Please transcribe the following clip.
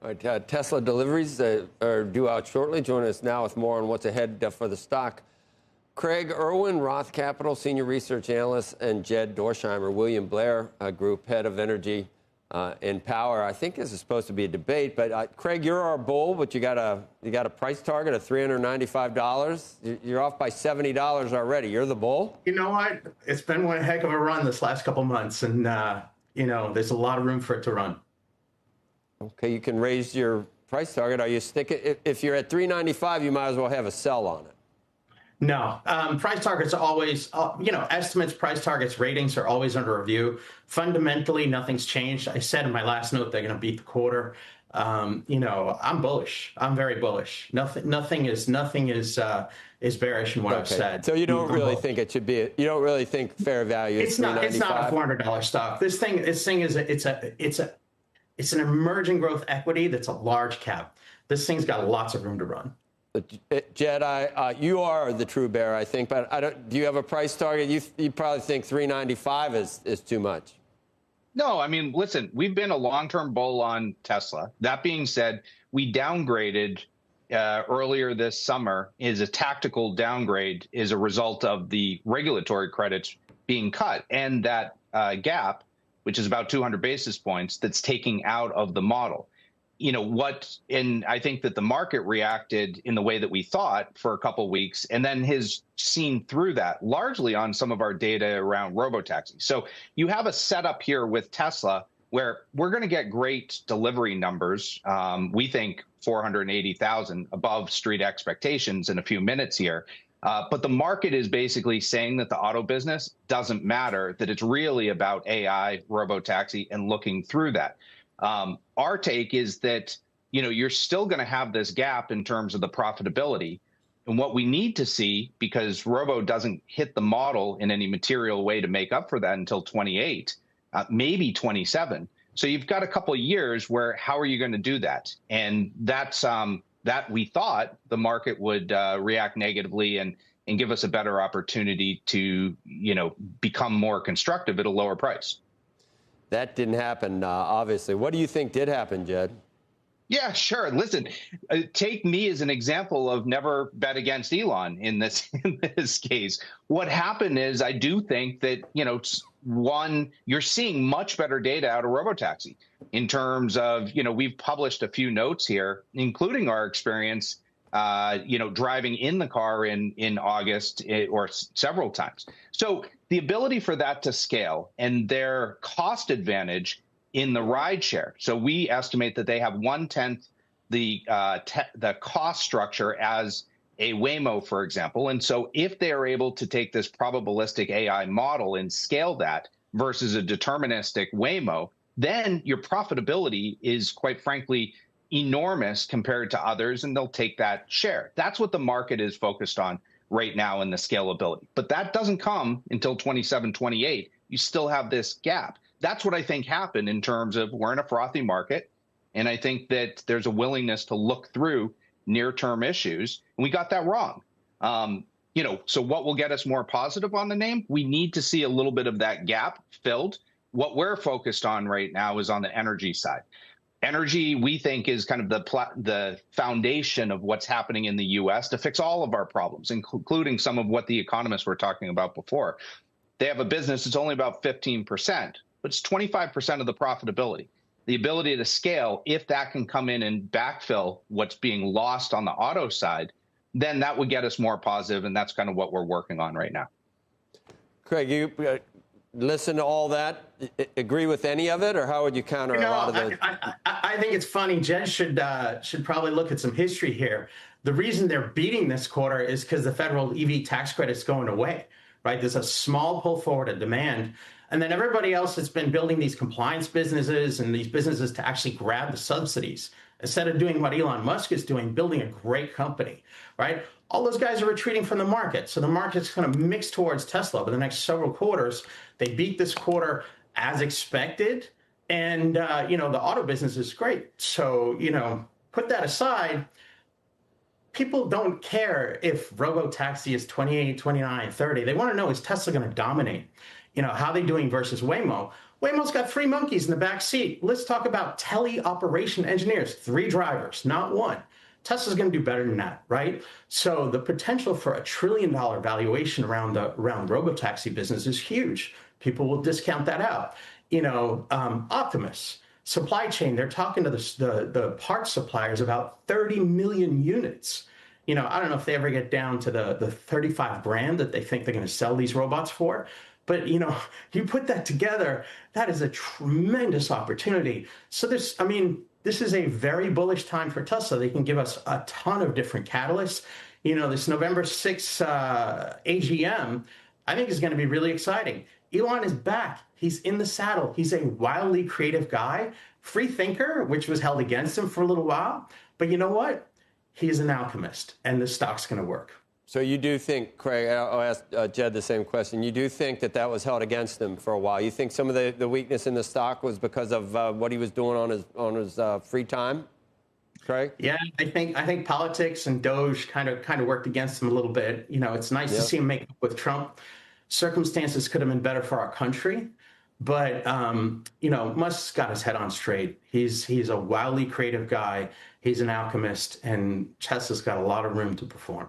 All right, Tesla deliveries are due out shortly. Join us now with more on what's ahead for the stock. Craig Irwin, Roth Capital, Senior Research Analyst, and Jed Dorsheimer, William Blair Group, Head of Energy and Power. I think this is supposed to be a debate, but Craig, you're our bull, but you got a price target of $395. You're off by $70 already. You're the bull? You know what? It's been one heck of a run this last couple months, and there's a lot of room for it to run. Okay, you can raise your price target. Are you sticking? If you're at $395, you might as well have a sell on it. No, price targets are always, estimates, price targets, ratings are always under review. Fundamentally, nothing's changed. I said in my last note they're going to beat the quarter. I'm bullish. I'm very bullish. Nothing is bearish in what I've said. So you don't really think it should be? You don't really think fair value is $395? It's not a $400 stock. This thing is it's an emerging growth equity that's a large cap. This thing's got lots of room to run. Jed, you are the true bear, I think, but do you have a price target? You probably think $395 is too much. No, I mean, listen, we've been a long-term bull on Tesla. That being said, we downgraded earlier this summer. Is a tactical downgrade is a result of the regulatory credits being cut and that gap, which is about 200 basis points, that's taking out of the model. And I think that the market reacted in the way that we thought for a couple of weeks, and then has seen through that largely on some of our data around robo-taxi. So you have a setup here with Tesla where we're going to get great delivery numbers. We think 480,000 above street expectations in a few minutes here. But the market is basically saying that the auto business doesn't matter, that it's really about AI, robo-taxi, and looking through that. Our take is that, you're still going to have this gap in terms of the profitability. And what we need to see, because Robo doesn't hit the model in any material way to make up for that until 28, maybe 27. So you've got a couple of years where how are you going to do that? And that's that we thought the market would react negatively and give us a better opportunity to, become more constructive at a lower price. That didn't happen, obviously. What do you think did happen, Jed? Yeah, sure. Listen, take me as an example of never bet against Elon in this case. What happened is I do think that, one, you're seeing much better data out of robotaxi in terms of, we've published a few notes here, including our experience, driving in the car in August or several times. So the ability for that to scale and their cost advantage in the ride share. So we estimate that they have 1/10 the cost structure as a Waymo, for example. And so if they are able to take this probabilistic AI model and scale that versus a deterministic Waymo, then your profitability is, quite frankly, enormous compared to others, and they'll take that share. That's what the market is focused on right now in the scalability. But that doesn't come until 27, 28. You still have this gap. That's what I think happened in terms of we're in a frothy market, and I think that there's a willingness to look through near-term issues, and we got that wrong. So what will get us more positive on the name? We need to see a little bit of that gap filled. What we're focused on right now is on the energy side. Energy, we think, is kind of the foundation of what's happening in the U.S. to fix all of our problems, including some of what the economists were talking about before. They have a business that's only about 15%, but it's 25% of the profitability. The ability to scale, if that can come in and backfill what's being lost on the auto side, then that would get us more positive, and that's kind of what we're working on right now. Craig, you listen to all that, agree with any of it, or how would you counter a lot of the... I think it's funny. Jen should probably look at some history here. The reason they're beating this quarter is because the federal EV tax credit's going away, right? There's a small pull forward of demand. And then everybody else has been building these compliance businesses and these businesses to actually grab the subsidies instead of doing what Elon Musk is doing, building a great company, right? All those guys are retreating from the market. So the market's going to mix towards Tesla over the next several quarters. They beat this quarter as expected. And, the auto business is great. So, put that aside. People don't care if robo-taxi is 28, 29, 30. They want to know, is Tesla going to dominate? How are they doing versus Waymo? Waymo's got 3 monkeys in the back seat. Let's talk about teleoperation engineers, 3 drivers, not 1. Tesla's going to do better than that, right? So the potential for a $1 trillion valuation around robotaxi business is huge. People will discount that out. Optimus, supply chain, they're talking to the parts suppliers about 30 million units. I don't know if they ever get down to the 35 grand that they think they're going to sell these robots for. But, you put that together, that is a tremendous opportunity. So this is a very bullish time for Tesla. They can give us a ton of different catalysts. This November 6th AGM, I think is going to be really exciting. Elon is back. He's in the saddle. He's a wildly creative guy, free thinker, which was held against him for a little while. But you know what? He is an alchemist, and the stock's going to work. So you do think, Craig, I'll ask Jed the same question. You do think that was held against him for a while? You think some of the weakness in the stock was because of what he was doing on his free time, Craig? Yeah, I think politics and Doge kind of worked against him a little bit. It's nice to see him make up with Trump. Circumstances could have been better for our country, but Musk's got his head on straight. He's a wildly creative guy. He's an alchemist, and Tesla's got a lot of room to perform.